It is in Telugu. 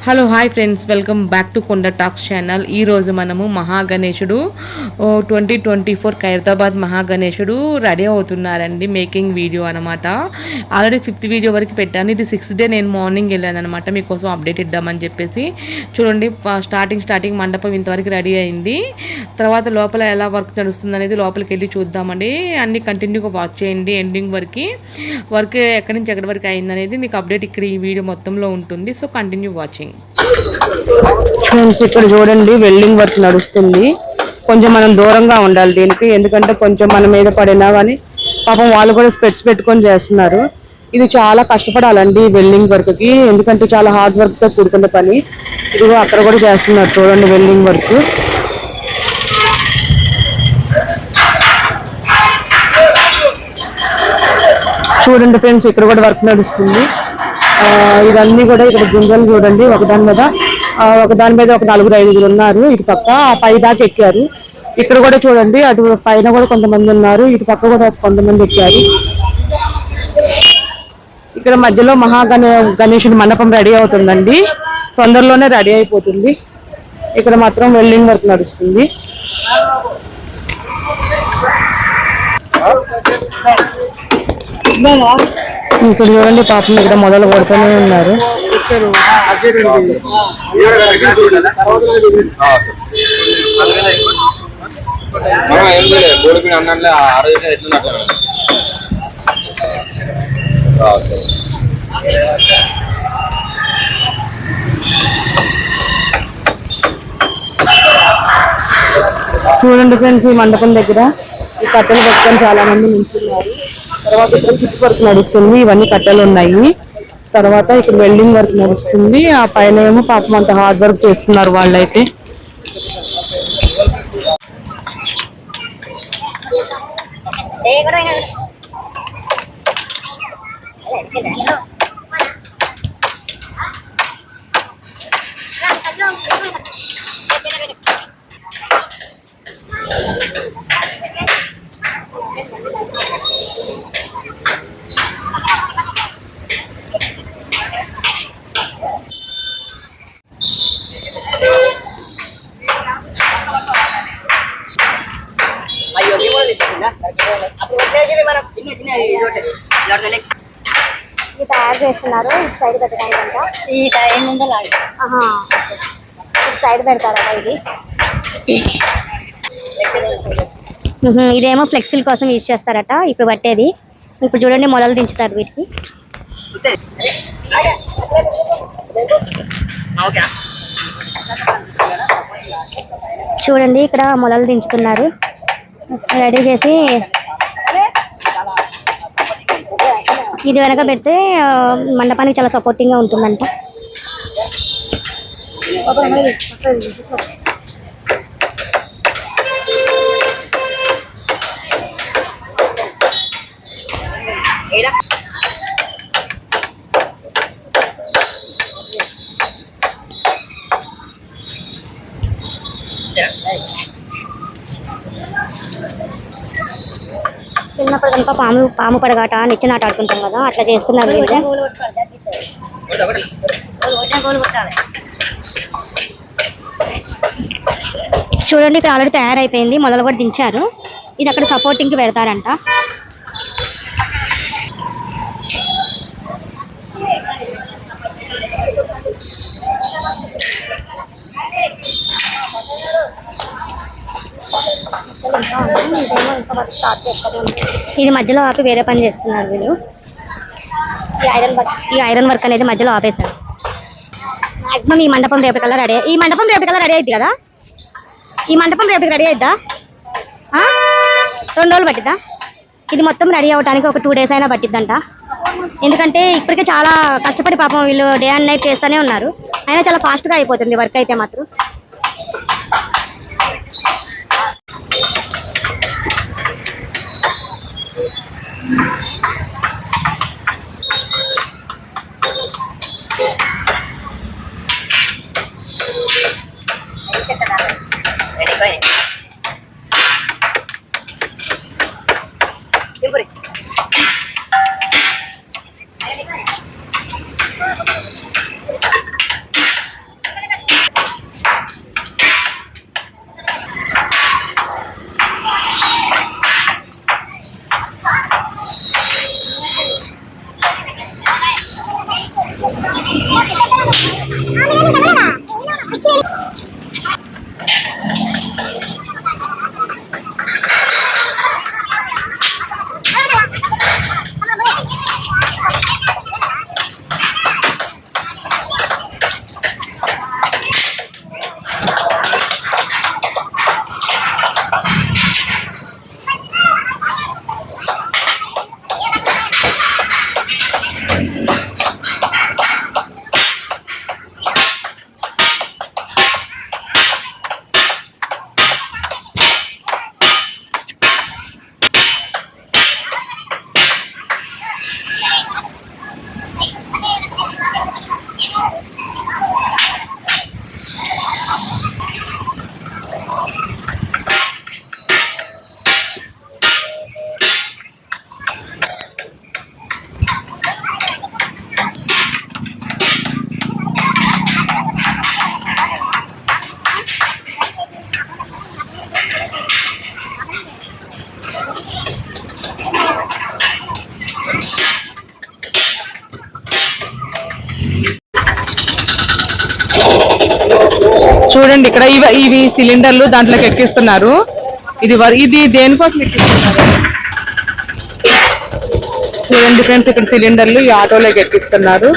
Hello hi friends, welcome back to కొండ టాక్స్ ఛానల్. ఈరోజు మనము మహాగణేశుడు 2024 ఖైరతాబాద్ మహాగణేశుడు రెడీ అవుతున్నారండి. మేకింగ్ వీడియో అనమాట. ఆల్రెడీ 5th వీడియో వరకు పెట్టాను. ఇది 6th డే నేను మార్నింగ్ వెళ్ళాను అనమాట, మీకోసం అప్డేట్ ఇద్దామని చెప్పేసి. చూడండి, స్టార్టింగ్ మండపం ఇంతవరకు రెడీ అయింది. తర్వాత లోపల ఎలా వర్క్ నడుస్తుంది అనేది లోపలికి వెళ్ళి చూద్దామండి. అన్ని కంటిన్యూగా వాచ్ చేయండి ఎండింగ్ వరకు. వర్క్ ఎక్కడి నుంచి ఎక్కడి వరకు అయింది అనేది మీకు అప్డేట్ ఇక్కడ ఈ వీడియో మొత్తంలో ఉంటుంది. So continue watching. ఫ్రెండ్స్, ఇక్కడ చూడండి వెల్డింగ్ వర్క్ నడుస్తుంది. కొంచెం మనం దూరంగా ఉండాలి దీనికి, ఎందుకంటే కొంచెం మన మీద పడినా కానీ పాపం వాళ్ళు కూడా స్పెట్స్ పెట్టుకొని చేస్తున్నారు. ఇది చాలా కష్టపడాలండి వెల్డింగ్ వర్క్ కి, ఎందుకంటే చాలా హార్డ్ వర్క్ తో కూడుకున్న పని. ఇదిగో అక్కడ కూడా చేస్తున్నారు చూడండి వెల్డింగ్ వర్క్. చూడండి ఫ్రెండ్స్, ఇక్కడ కూడా వర్క్ నడుస్తుంది. ఇవన్నీ కూడా ఇక్కడ గింజలు చూడండి, ఒకదాని మీద ఒక 4-5 ఉన్నారు. ఇటు పక్క పై దాకా ఎక్కారు. ఇక్కడ కూడా చూడండి, అటు పైన కూడా కొంతమంది ఉన్నారు, ఇటు పక్క కూడా కొంతమంది ఎక్కారు. ఇక్కడ మధ్యలో గణేశుడి మండపం రెడీ అవుతుందండి, తొందరలోనే రెడీ అయిపోతుంది. ఇక్కడ మాత్రం వెల్డింగ్ వర్క్ నడుస్తుంది. ఇక్కడ చూడండి పాపం ఇక్కడ మొదలు కొడుతూనే ఉన్నారు. చూడండి ఫ్రెండ్స్, ఈ మండపం దగ్గర ఈ కట్టెలు పెట్టుకొని చాలా మంది నిల్చున్నారు. తర్వాత ఇక్కడ చుట్టూ వర్క్ నడుస్తుంది, ఇవన్నీ కట్టెలు ఉన్నాయి. తర్వాత ఇక్కడ వెల్డింగ్ వర్క్ నడుస్తుంది. ఆ పైన ఏమో పాపం అంత హార్డ్ వర్క్ చేస్తున్నారు వాళ్ళైతే. ఇది తయారు చేస్తున్నారు, ఇటు సైడ్ పెట్టడానికంట. ఈ టైం ఉందో ఇటు సైడ్ పెడతారా ఇది. ఇదేమో ఫ్లెక్సీల కోసం యూజ్ చేస్తారట ఇప్పుడు పట్టేది. ఇప్పుడు చూడండి మొదలు దించుతారు వీటికి. చూడండి ఇక్కడ మొదలు దించుతున్నారు, రెడీ చేసి ఇది వెనక పెడితే మండపానికి చాలా సపోర్టింగ్ గా ఉంటుందంట. చిన్నప్పుడు కనుక పాము పడగాట నిచ్చెనాట ఆడుకుంటాం కదా, అట్లా చేస్తున్నారు వీళ్ళు. చూడండి ఇక్కడ ఆల్రెడీ తయారైపోయింది, మొదలు కూడా దించారు. ఇది అక్కడ సపోర్టింగ్ కి పెడతారంట. ఇది మధ్యలో ఆపి వేరే పని చేస్తున్నారు వీళ్ళు. ఈ ఐరన్ వర్క్ అనేది మధ్యలో ఆపేశారు. మాక్సిమం ఈ మండపం రేపటికల్లా రెడీ. ఈ మండపం రేపటికల్లా రెడీ అయిద్ది కదా. ఈ మండపం రేపటికి రెడీ అయిద్దా? 2 రోజులు పట్టిద్దా? ఇది మొత్తం రెడీ అవ్వడానికి ఒక 2 days అయినా పట్టిద్దంట. ఎందుకంటే ఇప్పటికే చాలా కష్టపడి పాపం వీళ్ళు డే అండ్ నైట్ చేస్తూనే ఉన్నారు. అయినా చాలా ఫాస్ట్గా అయిపోతుంది వర్క్ అయితే మాత్రం. చూడండి ఇక్కడ ఇవి సిలిండర్లు దాంట్లోకి ఎక్కిస్తున్నారు. ఇది దేనికోసం ఎక్కిస్తున్నారు చూడండి ఫ్రెండ్స్. ఇక్కడ సిలిండర్లు ఈ ఆటోలోకి ఎక్కిస్తున్నారు.